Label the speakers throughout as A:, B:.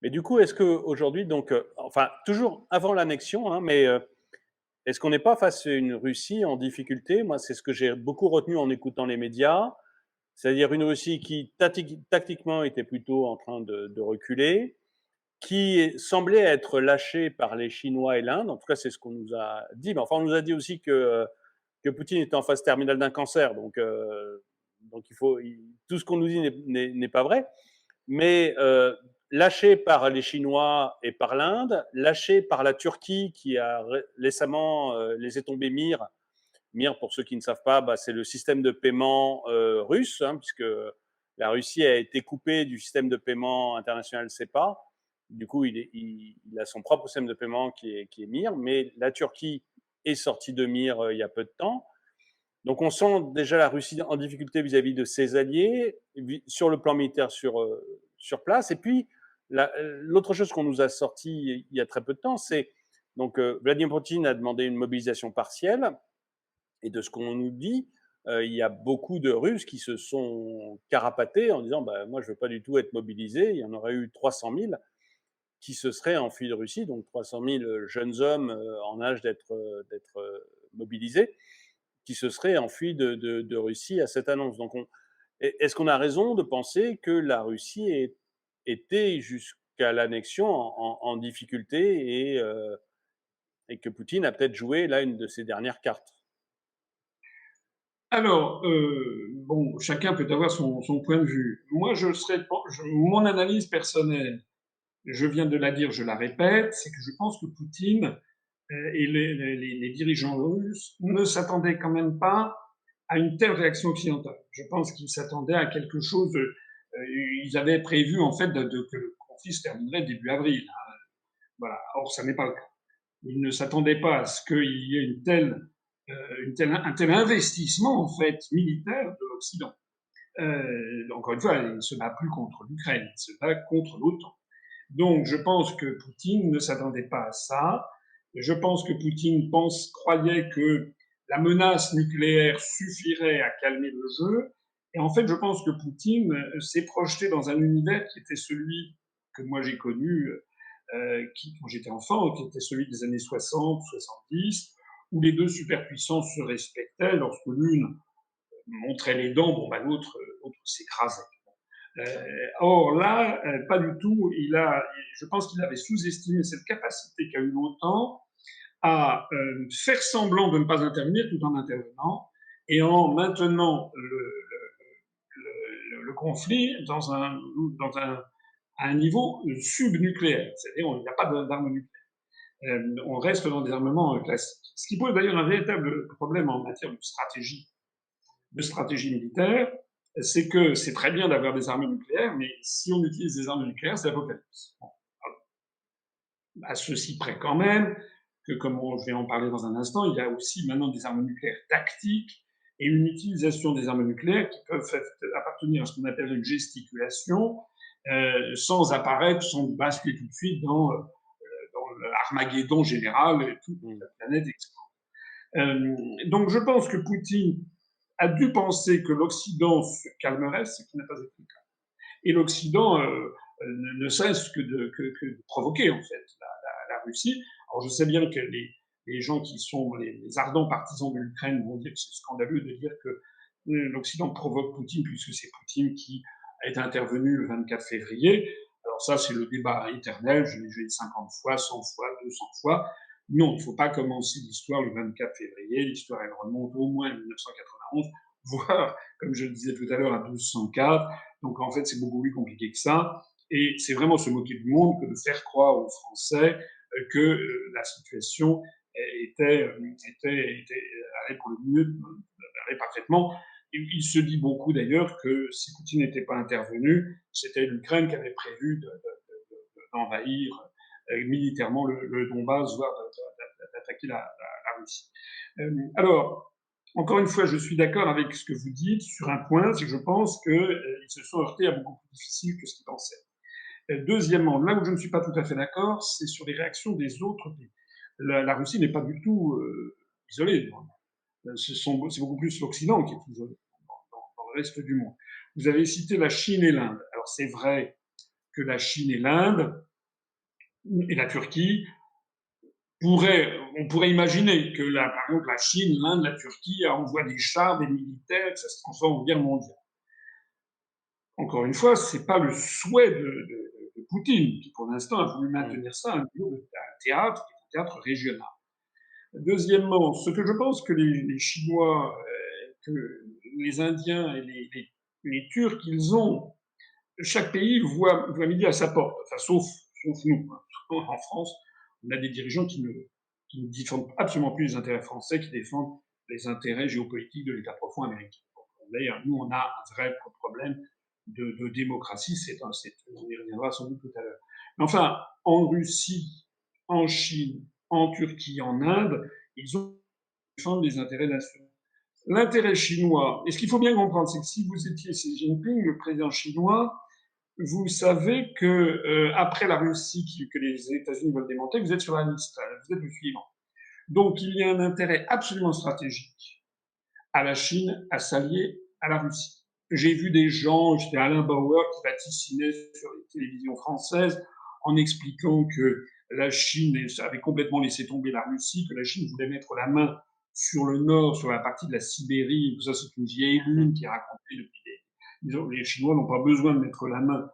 A: Mais du coup, est-ce qu'aujourd'hui, donc, enfin, toujours avant l'annexion, hein, mais est-ce qu'on n'est pas face à une Russie en difficulté? Moi, c'est ce que j'ai beaucoup retenu en écoutant les médias, c'est-à-dire une Russie qui tactiquement était plutôt en train de reculer, qui semblait être lâchée par les Chinois et l'Inde. En tout cas, c'est ce qu'on nous a dit. Mais enfin, on nous a dit aussi que Poutine était en phase terminale d'un cancer. Donc tout ce qu'on nous dit n'est pas vrai. Mais lâché par les Chinois et par l'Inde, lâché par la Turquie qui a récemment laissé tomber Mir. Mir, pour ceux qui ne savent pas, bah, c'est le système de paiement russe, hein, puisque la Russie a été coupée du système de paiement international SEPA. Du coup, il a son propre système de paiement qui est Mir, mais la Turquie est sortie de Mir il y a peu de temps. Donc on sent déjà la Russie en difficulté vis-à-vis de ses alliés, sur le plan militaire sur place. Et puis, l'autre chose qu'on nous a sorti il y a très peu de temps, c'est donc Vladimir Poutine a demandé une mobilisation partielle. Et de ce qu'on nous dit, il y a beaucoup de Russes qui se sont carapatés en disant bah, moi, je ne veux pas du tout être mobilisé. Il y en aurait eu 300 000 qui se seraient enfuis de Russie, donc 300 000 jeunes hommes en âge d'être mobilisés qui se seraient enfuis de Russie à cette annonce. Donc, est-ce qu'on a raison de penser que la Russie était jusqu'à l'annexion en difficulté et que Poutine a peut-être joué là une de ses dernières cartes?
B: Alors, bon, chacun peut avoir son point de vue. Moi, mon analyse personnelle, je viens de la dire, je la répète, c'est que je pense que Poutine et les dirigeants russes ne s'attendaient quand même pas à une telle réaction occidentale. Je pense qu'ils s'attendaient à quelque chose. Ils avaient prévu en fait que le conflit se terminerait début avril, hein. Voilà. Or, ça n'est pas le cas. Ils ne s'attendaient pas à ce qu'il y ait un tel investissement en fait militaire de l'Occident. Encore une fois, il ne se bat plus contre l'Ukraine, il se bat contre l'OTAN. Donc, je pense que Poutine ne s'attendait pas à ça. Je pense que Poutine croyait que la menace nucléaire suffirait à calmer le jeu. Et en fait, je pense que Poutine s'est projeté dans un univers qui était celui que moi j'ai connu quand j'étais enfant, qui était celui des années 60, 70, où les deux superpuissances se respectaient lorsque l'une montrait les dents, bon, bah, l'autre s'écrasait. Or là, pas du tout. Je pense qu'il avait sous-estimé cette capacité qu'a eu l'OTAN à faire semblant de ne pas intervenir tout en intervenant et en maintenant le conflit à un niveau subnucléaire, c'est-à-dire il n'y a pas d'armes nucléaires. On reste dans des armements classiques. Ce qui pose d'ailleurs un véritable problème en matière de stratégie militaire, c'est que c'est très bien d'avoir des armes nucléaires, mais si on utilise des armes nucléaires, c'est l'apocalypse. Bon, à ceci près quand même que, je vais en parler dans un instant, il y a aussi maintenant des armes nucléaires tactiques et une utilisation des armes nucléaires qui peuvent appartenir à ce qu'on appelle une gesticulation, sans apparaître, sans basculer tout de suite dans l'Armageddon général et toute
A: Mm.
B: la planète explose. Donc je pense que Poutine a dû penser que l'Occident se calmerait, ce qui n'a pas été le cas. Et l'Occident ne cesse que de provoquer, en fait, la Russie. Alors je sais bien que les gens qui sont les ardents partisans de l'Ukraine vont dire que c'est scandaleux de dire que l'Occident provoque Poutine, puisque c'est Poutine qui est intervenu le 24 février. Alors ça, c'est le débat éternel, je l'ai dit 50 fois, 100 fois, 200 fois. Non, il ne faut pas commencer l'histoire le 24 février, l'histoire elle remonte au moins à 1991, voire, comme je le disais tout à l'heure, à 1204. Donc en fait, c'est beaucoup plus compliqué que ça. Et c'est vraiment se moquer du monde que de faire croire aux Français que la situation allait pour le mieux, allait parfaitement. Il se dit beaucoup d'ailleurs que si Poutine n'était pas intervenu, c'était l'Ukraine qui avait prévu d'envahir militairement le Donbass, voire d'attaquer la Russie. Alors, encore une fois, je suis d'accord avec ce que vous dites sur un point, c'est que je pense qu'ils se sont heurtés à beaucoup plus difficile que ce qu'ils pensaient. Deuxièmement, là où je ne suis pas tout à fait d'accord, c'est sur les réactions des autres pays. La Russie n'est pas du tout isolée. C'est beaucoup plus l'Occident qui est isolé dans le reste du monde. Vous avez cité la Chine et l'Inde. Alors c'est vrai que la Chine et l'Inde Et la Turquie on pourrait imaginer que par exemple, la Chine, l'Inde, la Turquie envoient des chars, des militaires, que ça se transforme en guerre mondiale. Encore une fois, c'est pas le souhait de Poutine, qui pour l'instant a voulu
A: Mmh.
B: maintenir ça à un niveau un théâtre, qui est un théâtre régional. Deuxièmement, ce que je pense que les Chinois, que les Indiens et les Turcs, ils ont, chaque pays voit midi à sa porte, enfin, sauf nous. Hein. En France, on a des dirigeants qui ne défendent absolument plus les intérêts français, qui défendent les intérêts géopolitiques de l'État profond américain. D'ailleurs, nous, on a un vrai problème de démocratie, on y reviendra sans doute tout à l'heure. Mais enfin, en Russie, en Chine, en Turquie, en Inde, ils ont défendre les intérêts nationaux. L'intérêt chinois, et ce qu'il faut bien comprendre, c'est que si vous étiez Xi Jinping, le président chinois, vous savez que après la Russie que les États-Unis veulent démonter, vous êtes sur la liste, vous êtes le suivant. Donc il y a un intérêt absolument stratégique à la Chine à s'allier à la Russie. J'ai vu des gens, c'était Alain Bauer qui vaticinait sur les télévisions françaises en expliquant que la Chine avait complètement laissé tomber la Russie, que la Chine voulait mettre la main sur le nord, sur la partie de la Sibérie. Ça, c'est une vieille lune qui est racontée depuis les Chinois n'ont pas besoin de mettre la main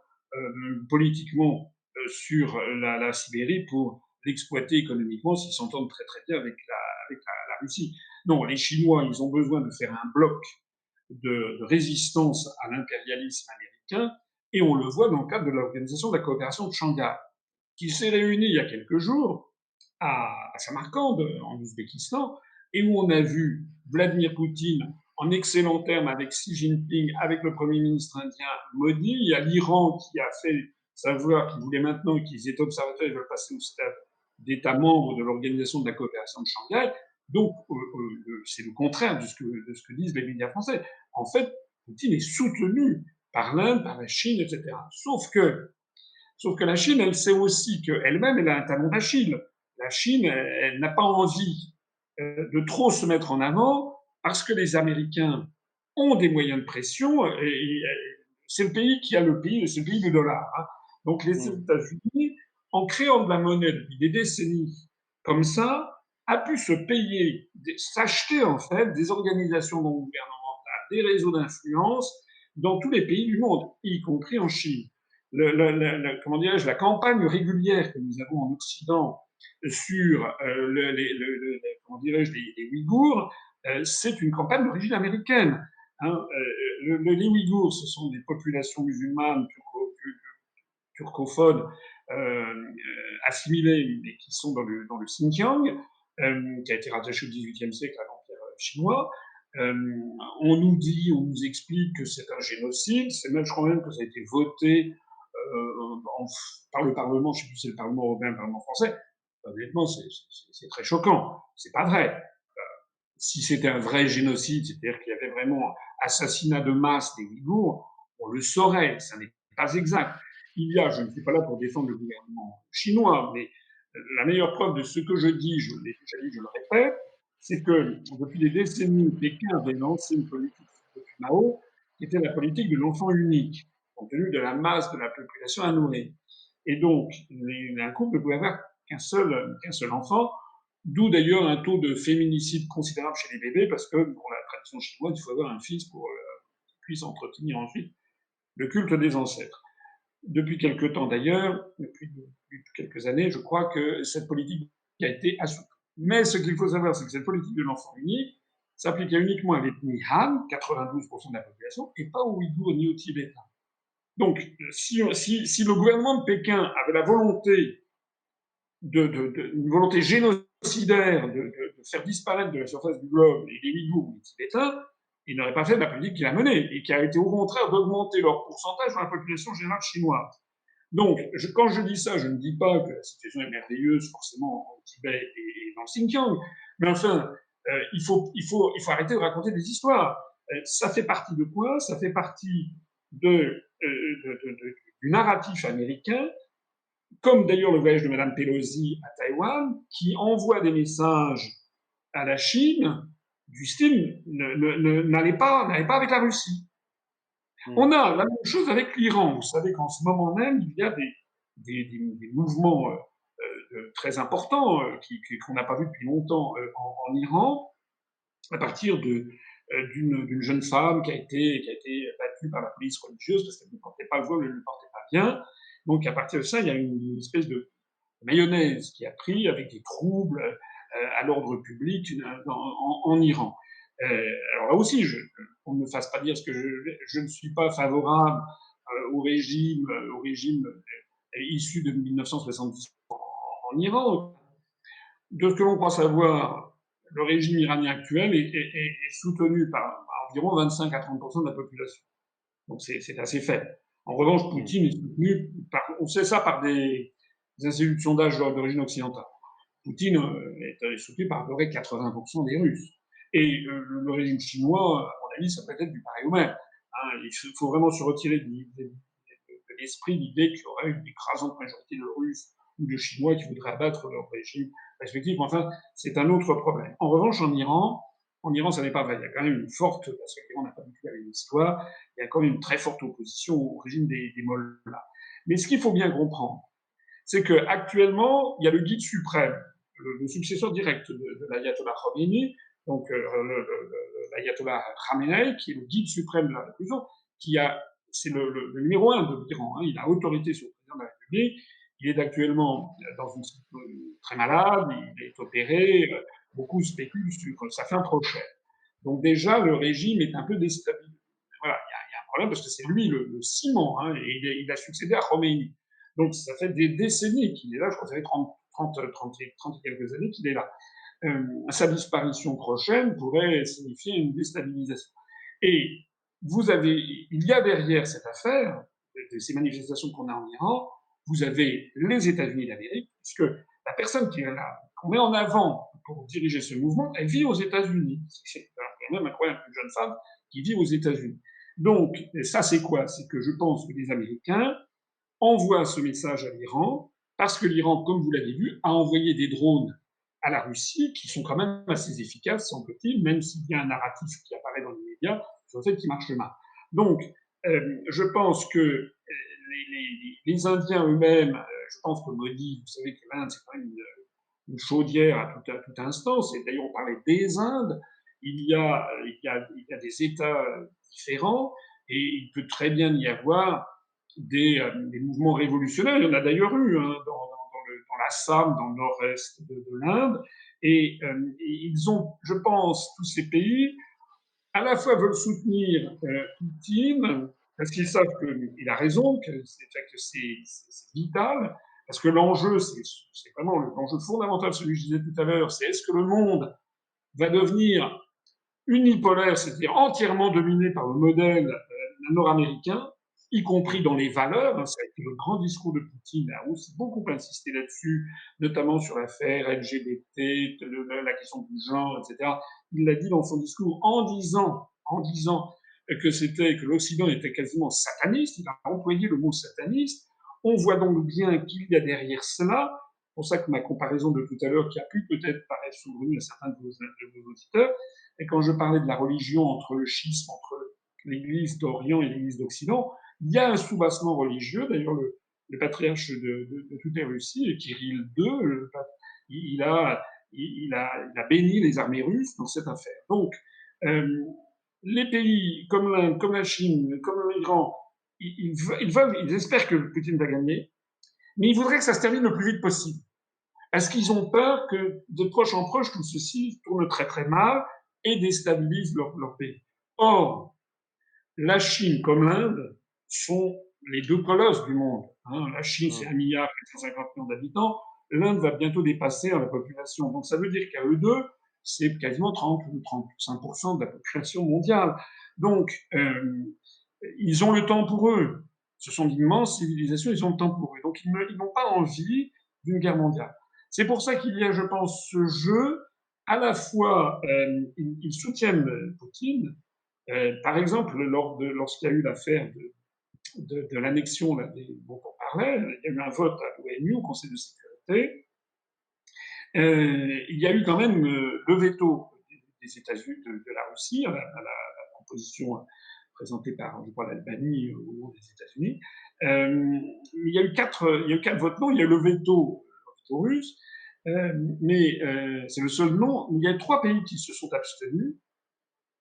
B: politiquement sur la Sibérie pour l'exploiter économiquement s'ils s'entendent très très bien avec la Russie. Non, les Chinois, ils ont besoin de faire un bloc de résistance à l'impérialisme américain, et on le voit dans le cadre de l'Organisation de la coopération de Shanghai, qui s'est réunie il y a quelques jours à Samarcande, en Ouzbékistan, et où on a vu Vladimir Poutine en excellents termes avec Xi Jinping, avec le Premier ministre indien Modi. Il y a l'Iran qui a fait savoir qu'il voulait maintenant qu'ils étaient observateurs et veulent passer au stade d'État membre de l'Organisation de la coopération de Shanghai. Donc, c'est le contraire de ce que disent les médias français. En fait, Poutine est soutenu par l'Inde, par la Chine, etc. Sauf que la Chine, elle sait aussi qu'elle-même, elle a un talon d'Achille. La Chine, elle n'a pas envie de trop se mettre en avant parce que les Américains ont des moyens de pression et c'est le pays qui a c'est le pays du dollar. Hein. Donc les
A: Mmh.
B: États-Unis, en créant de la monnaie depuis des décennies comme ça, a pu se payer, s'acheter en fait des organisations non gouvernementales, des réseaux d'influence dans tous les pays du monde, y compris en Chine. Comment dirais-je, la campagne régulière que nous avons en Occident sur comment dirais-je, les Ouïghours, c'est une campagne d'origine américaine. Hein. Les Ouïghours, ce sont des populations musulmanes turcophones assimilées, mais qui sont dans le Xinjiang, qui a été rattaché au XVIIIe siècle à l'Empire chinois. On nous explique que c'est un génocide. C'est même, je crois même que ça a été voté par le Parlement, je ne sais plus si c'est le Parlement européen ou le Parlement français. Honnêtement, c'est très choquant. C'est pas vrai. Si c'était un vrai génocide, c'est-à-dire qu'il y avait vraiment assassinat de masse des Ouïghours, on le saurait. Ça n'est pas exact. Je ne suis pas là pour défendre le gouvernement chinois, mais la meilleure preuve de ce que je dis, je l'ai déjà dit, je le répète, c'est que depuis des décennies, Pékin avait lancé une politique depuis Mao, qui était la politique de l'enfant unique, compte tenu de la masse de la population à nourrir. Et donc, un couple ne pouvait avoir qu'un seul enfant, d'où d'ailleurs un taux de féminicide considérable chez les bébés, parce que pour la tradition chinoise, il faut avoir un fils pour qu'il puisse entretenir ensuite le culte des ancêtres. Depuis quelque temps d'ailleurs, depuis quelques années, je crois que cette politique a été assouplie. Mais ce qu'il faut savoir, c'est que cette politique de l'enfant unique s'appliquait uniquement à l'ethnie Han, 92% de la population, et pas aux Ouïghours ni aux Tibétains. Donc, si le gouvernement de Pékin avait la volonté une volonté génocidaire de faire disparaître de la surface du globe les Ouïghours ou les Tibétains, il n'aurait pas fait de la politique qu'il a menée et qui a été au contraire d'augmenter leur pourcentage dans la population générale chinoise. Donc, quand je dis ça, je ne dis pas que la situation est merveilleuse forcément au Tibet et dans le Xinjiang, mais enfin, il faut arrêter de raconter des histoires. Ça fait partie de quoi? Ça fait partie du narratif américain, comme d'ailleurs le voyage de Mme Pelosi à Taïwan, qui envoie des messages à la Chine du style n'allez pas avec la Russie.
A: Mmh.
B: On a la même chose avec l'Iran. Vous savez qu'en ce moment même, il y a des mouvements très important qu'on n'a pas vu depuis longtemps en Iran, à partir d'une jeune femme qui a été battue par la police religieuse parce qu'elle ne portait pas le voile, elle ne le portait pas bien. Donc à partir de ça, il y a une espèce de mayonnaise qui a pris avec des troubles à l'ordre public en Iran. Alors là aussi, qu'on ne me fasse pas dire ce que je ne suis pas favorable au régime issu de 1970 en Iran. De ce que l'on croit savoir, le régime iranien actuel est soutenu par environ 25 à 30 de la population. Donc c'est assez faible. En revanche, Poutine est soutenu on sait ça par des instituts de sondage d'origine occidentale. Poutine est soutenu par à peu près 80% des Russes. Et le régime chinois, à mon avis, ça peut être du pareil au même. Hein, il faut vraiment se retirer de l'esprit l'idée qu'il y aurait une écrasante majorité de Russes ou de Chinois qui voudraient abattre leur régime respectif. Enfin, c'est un autre problème. En revanche, en Iran, ça n'est pas vrai. Il y a quand même une forte, parce que l'Iran n'a pas du tout la même histoire, il y a quand même une très forte opposition au régime des mollahs. Mais ce qu'il faut bien comprendre, c'est qu'actuellement, il y a le guide suprême, le successeur direct de l'ayatollah Khomeini, donc l'ayatollah Khamenei, qui est le guide suprême de la Révolution, c'est le numéro un de l'Iran. Hein, il a autorité sur le président de la République. Il est actuellement très malade, il est opéré. Beaucoup spéculent sur sa fin prochaine. Donc déjà, le régime est un peu déstabilisé. Voilà, il y a un problème parce que c'est lui le ciment, hein, et il a succédé à Khomeini. Donc ça fait des décennies qu'il est là, je crois que ça fait 30 et quelques années qu'il est là. Sa disparition prochaine pourrait signifier une déstabilisation. Et il y a derrière cette affaire, de ces manifestations qu'on a en Iran, vous avez les États-Unis d'Amérique, puisque la personne qu'on met en avant pour diriger ce mouvement, elle vit aux États-Unis. C'est quand même incroyable, une jeune femme qui vit aux États-Unis. Donc, ça, c'est quoi? C'est que je pense que les Américains envoie ce message à l'Iran, parce que l'Iran, comme vous l'avez vu, a envoyé des drones à la Russie qui sont quand même assez efficaces, semble-t-il, même s'il y a un narratif qui apparaît dans les médias sur le fait qu'ils marchent mal. Donc, je pense que les Indiens eux-mêmes, je pense que Modi, vous savez que l'Inde, c'est quand même une chaudière à tout instant. C'est d'ailleurs, on parlait des Indes. Il y a des États différents, et il peut très bien y avoir des mouvements révolutionnaires. Il y en a d'ailleurs eu dans l'Assam, dans le nord-est de l'Inde. Et ils ont, je pense, tous ces pays, à la fois veulent soutenir Poutine, parce qu'ils savent qu'il a raison, que c'est vital, parce que l'enjeu, c'est vraiment l'enjeu fondamental, celui que je disais tout à l'heure, c'est est-ce que le monde va devenir unipolaire, c'est-à-dire entièrement dominé par le modèle nord-américain, y compris dans les valeurs. Ça a été le grand discours de Poutine, a aussi beaucoup insisté là-dessus, notamment sur l'affaire LGBT, la question du genre, etc. Il l'a dit dans son discours en disant que l'Occident était quasiment sataniste. Il a employé le mot sataniste. On voit donc bien qu'il y a derrière cela, c'est pour ça que ma comparaison de tout à l'heure, qui a pu peut-être paraître saugrenue à certains de vos auditeurs, et quand je parlais de la religion entre le schisme, entre l'Église d'Orient et l'Église d'Occident, il y a un soubassement religieux. D'ailleurs, le patriarche de toute la Russie, Kirill II, il a béni les armées russes dans cette affaire. Donc, les pays comme l'Inde, comme la Chine, comme l'Iran, ils espèrent que Poutine va gagner, mais ils voudraient que ça se termine le plus vite possible. Est-ce qu'ils ont peur que de proche en proche, tout ceci tourne très très mal et déstabilise leur pays? Or, la Chine comme l'Inde sont les deux colosses du monde. Hein. La Chine, c'est 1,450 milliard d'habitants. L'Inde va bientôt dépasser la population. Donc ça veut dire qu'à eux deux, c'est quasiment 30 ou 35% de la population mondiale. Donc, ils ont le temps pour eux. Ce sont d'immenses civilisations, ils ont le temps pour eux. Donc, ils n'ont pas envie d'une guerre mondiale. C'est pour ça qu'il y a, je pense, ce jeu. À la fois, ils soutiennent Poutine. Par exemple, lorsqu'il y a eu l'affaire de l'annexion dont on parlait, il y a eu un vote à l'ONU, au Conseil de sécurité. Il y a eu quand même le veto des États-Unis, de la Russie, à la proposition présentée par, je crois, l'Albanie au nom des États-Unis. Il y a eu quatre votes non. Il y a eu le veto drapeau russe. Mais c'est le seul nom. Il y a 3 pays qui se sont abstenus.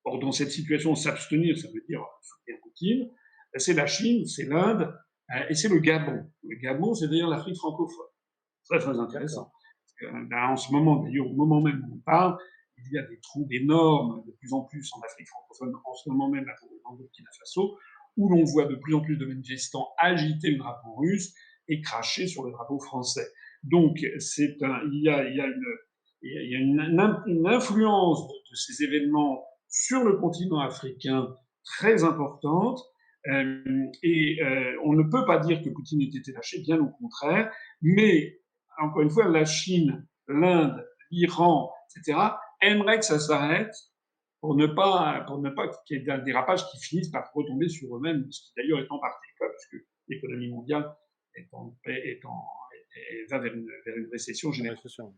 B: Or, dans cette situation, s'abstenir, ça veut dire soutenir Poutine. C'est la Chine, c'est l'Inde et c'est le Gabon. Le Gabon, c'est d'ailleurs l'Afrique francophone. Très, très intéressant. Là, en ce moment, d'ailleurs, au moment même où on parle, il y a des troubles énormes de plus en plus en Afrique francophone, en ce moment même en Burkina Faso, où l'on voit de plus en plus de manifestants agiter le drapeau russe et cracher sur le drapeau français. Donc, il y a une influence de ces événements sur le continent africain très importante. On ne peut pas dire que Poutine ait été lâché, bien au contraire, mais encore une fois, la Chine, l'Inde, l'Iran, etc., aimeraient que ça s'arrête pour ne pas qu'il y ait un dérapage qui finisse par retomber sur eux-mêmes, ce qui d'ailleurs est en partie le cas, puisque l'économie mondiale va vers une récession
A: Ouais,
B: générale.
A: c'est sûr.